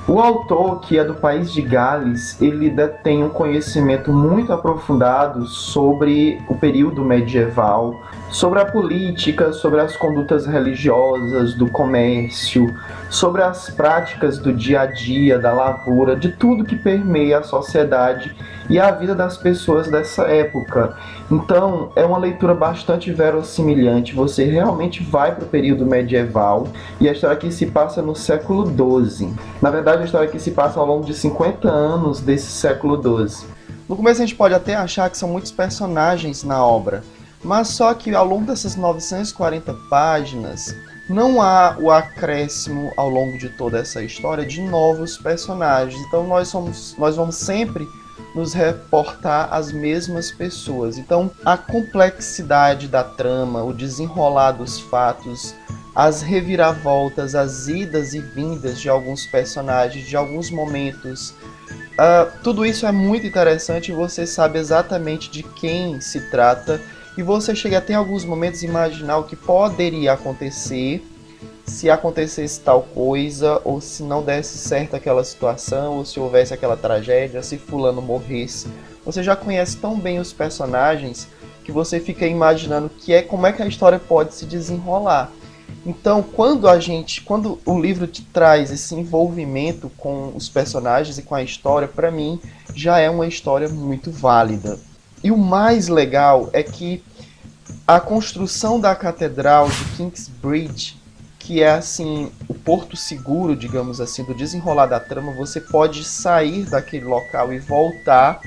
O autor, que é do país de Gales, ele detém um conhecimento muito aprofundado sobre o período medieval, sobre a política, sobre as condutas religiosas, do comércio, sobre as práticas do dia a dia, da lavoura, de tudo que permeia a sociedade e a vida das pessoas dessa época. Então, é uma leitura bastante verossimilhante. Você realmente vai para o período medieval e a história aqui se passa no século XII. Na verdade, a história aqui se passa ao longo de 50 anos desse século XII. No começo a gente pode até achar que são muitos personagens na obra, mas só que ao longo dessas 940 páginas, não há o acréscimo ao longo de toda essa história de novos personagens. Então nós vamos sempre nos reportar às mesmas pessoas. Então a complexidade da trama, o desenrolar dos fatos, as reviravoltas, as idas e vindas de alguns personagens, de alguns momentos, tudo isso é muito interessante e você sabe exatamente de quem se trata e você chega até em alguns momentos a imaginar o que poderia acontecer se acontecesse tal coisa, ou se não desse certo aquela situação, ou se houvesse aquela tragédia, se fulano morresse. Você já conhece tão bem os personagens que você fica imaginando como é que a história pode se desenrolar. Então, quando o livro te traz esse envolvimento com os personagens e com a história, para mim já é uma história muito válida. E o mais legal é que a construção da Catedral de Kingsbridge, que é assim o porto seguro, digamos assim, do desenrolar da trama, você pode sair daquele local e voltar,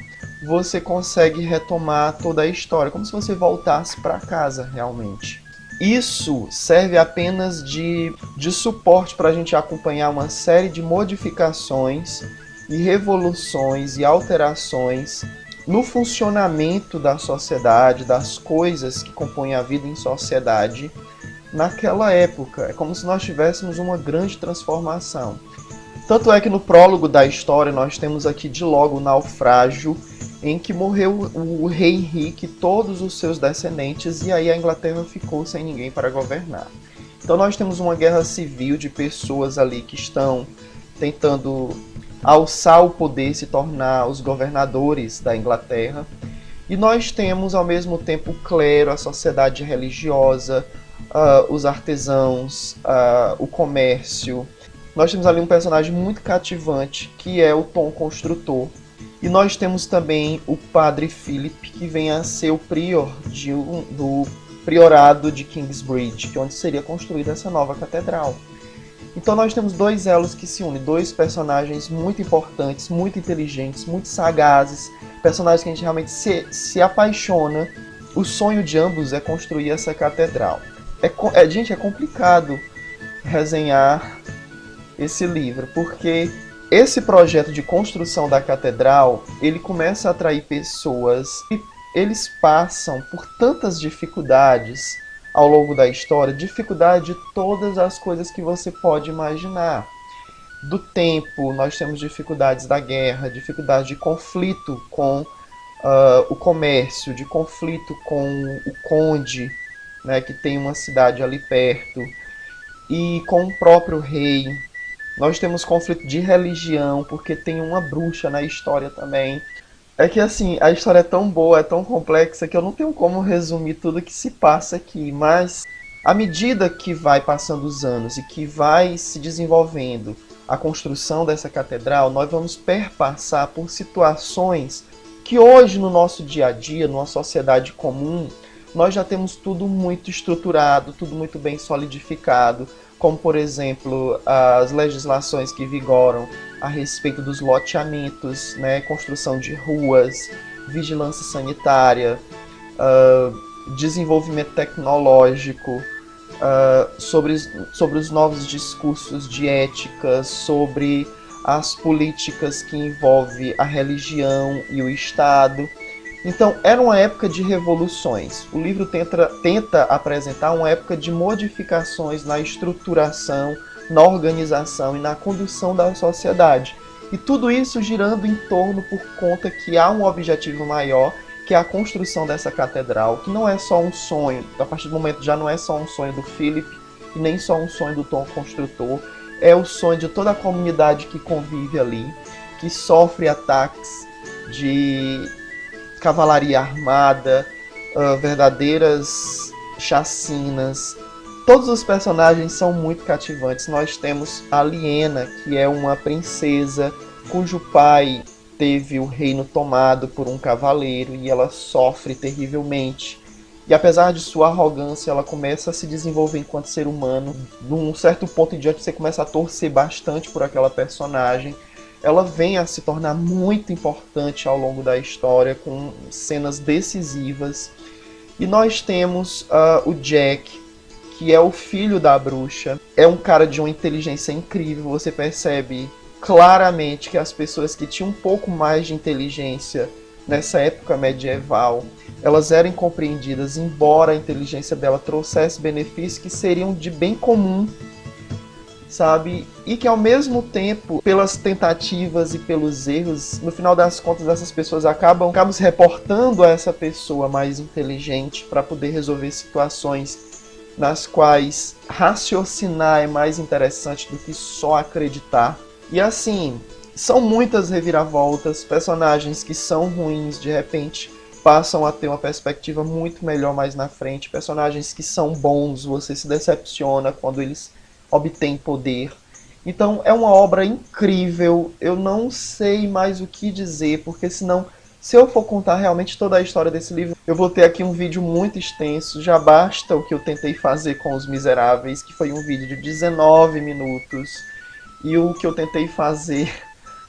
você consegue retomar toda a história, como se você voltasse para casa realmente. Isso serve apenas de suporte para a gente acompanhar uma série de modificações e revoluções e alterações no funcionamento da sociedade, das coisas que compõem a vida em sociedade naquela época. É como se nós tivéssemos uma grande transformação. Tanto é que no prólogo da história nós temos aqui de logo o naufrágio em que morreu o rei Henrique e todos os seus descendentes, e aí a Inglaterra ficou sem ninguém para governar. Então nós temos uma guerra civil de pessoas ali que estão tentando alçar o poder, se tornar os governadores da Inglaterra. E nós temos ao mesmo tempo o clero, a sociedade religiosa, os artesãos, o comércio. Nós temos ali um personagem muito cativante, que é o Tom Construtor. E nós temos também o Padre Philip, que vem a ser o prior do priorado de Kingsbridge, que é onde seria construída essa nova catedral. Então nós temos dois elos que se unem, dois personagens muito importantes, muito inteligentes, muito sagazes, personagens que a gente realmente se apaixona. O sonho de ambos é construir essa catedral. Gente, é complicado resenhar esse livro, porque esse projeto de construção da catedral, ele começa a atrair pessoas e eles passam por tantas dificuldades ao longo da história, dificuldade de todas as coisas que você pode imaginar. Do tempo, nós temos dificuldades da guerra, dificuldade de conflito com o comércio, de conflito com o conde, né, que tem uma cidade ali perto, e com o próprio rei. Nós temos conflito de religião, porque tem uma bruxa na história também. É que assim, a história é tão boa, é tão complexa, que eu não tenho como resumir tudo que se passa aqui, mas à medida que vai passando os anos e que vai se desenvolvendo a construção dessa catedral, nós vamos perpassar por situações que hoje no nosso dia a dia, numa sociedade comum, nós já temos tudo muito estruturado, tudo muito bem solidificado, como por exemplo as legislações que vigoram a respeito dos loteamentos, né, construção de ruas, vigilância sanitária, desenvolvimento tecnológico, sobre os novos discursos de ética, sobre as políticas que envolvem a religião e o Estado. Então, era uma época de revoluções. O livro tenta apresentar uma época de modificações na estruturação, na organização e na condução da sociedade. E tudo isso girando em torno por conta que há um objetivo maior, que é a construção dessa catedral, que não é só um sonho. A partir do momento já não é só um sonho do Philip, e nem só um sonho do Tom Construtor. é o sonho de toda a comunidade que convive ali, que sofre ataques de cavalaria armada, verdadeiras chacinas. Todos os personagens são muito cativantes. Nós temos a Liena, que é uma princesa cujo pai teve o reino tomado por um cavaleiro e ela sofre terrivelmente. E apesar de sua arrogância, ela começa a se desenvolver enquanto ser humano. Num certo ponto em diante, você começa a torcer bastante por aquela personagem. Ela vem a se tornar muito importante ao longo da história, com cenas decisivas. E nós temos o Jack, que é o filho da bruxa. É um cara de uma inteligência incrível. Você percebe claramente que as pessoas que tinham um pouco mais de inteligência nessa época medieval, elas eram incompreendidas, embora a inteligência dela trouxesse benefícios que seriam de bem comum, sabe? E que ao mesmo tempo, pelas tentativas e pelos erros, no final das contas essas pessoas acabam se reportando a essa pessoa mais inteligente para poder resolver situações nas quais raciocinar é mais interessante do que só acreditar. E assim, são muitas reviravoltas, personagens que são ruins de repente passam a ter uma perspectiva muito melhor mais na frente, personagens que são bons, você se decepciona quando eles obtêm poder. Então é uma obra incrível, eu não sei mais o que dizer, porque senão, se eu for contar realmente toda a história desse livro, eu vou ter aqui um vídeo muito extenso. Já basta o que eu tentei fazer com Os Miseráveis, que foi um vídeo de 19 minutos, e o que eu tentei fazer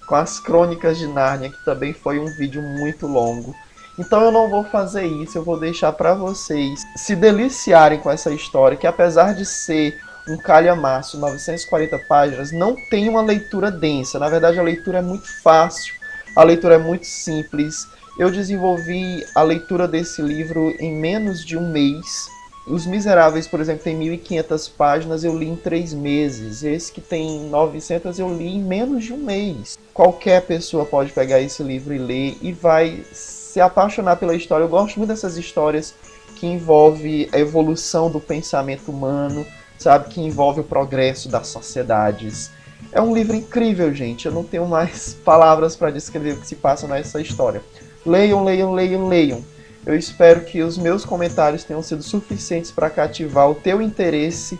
com As Crônicas de Nárnia, que também foi um vídeo muito longo. Então eu não vou fazer isso, eu vou deixar para vocês se deliciarem com essa história, que apesar de ser um calhamaço, 940 páginas, não tem uma leitura densa. Na verdade, a leitura é muito fácil, a leitura é muito simples. Eu desenvolvi a leitura desse livro em menos de um mês. Os Miseráveis, por exemplo, tem 1.500 páginas, eu li em 3 meses. Esse que tem 900 eu li em menos de um mês. Qualquer pessoa pode pegar esse livro e ler e vai se apaixonar pela história. Eu gosto muito dessas histórias que envolvem a evolução do pensamento humano, sabe? Que envolve o progresso das sociedades. É um livro incrível, gente. Eu não tenho mais palavras para descrever o que se passa nessa história. Leiam, leiam, leiam, leiam. Eu espero que os meus comentários tenham sido suficientes para cativar o teu interesse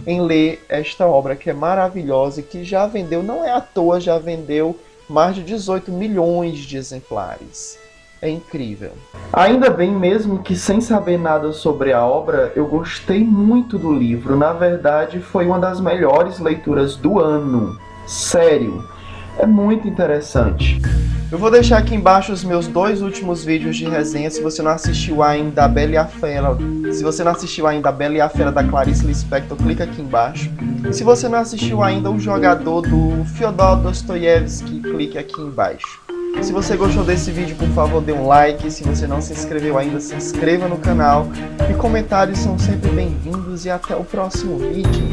em ler esta obra que é maravilhosa e que já vendeu, não é à toa, já vendeu mais de 18 milhões de exemplares. É incrível. Ainda bem, mesmo que sem saber nada sobre a obra, eu gostei muito do livro. Na verdade, foi uma das melhores leituras do ano. Sério, é muito interessante. Eu vou deixar aqui embaixo os meus 2 últimos vídeos de resenha. Se você não assistiu ainda A Bela e a Fera, A Bela e a Fera da Clarice Lispector, clica aqui embaixo. E se você não assistiu ainda O Jogador do Fyodor Dostoiévski, clique aqui embaixo. Se você gostou desse vídeo, por favor, dê um like. Se você não se inscreveu ainda, se inscreva no canal. E comentários são sempre bem-vindos. E até o próximo vídeo.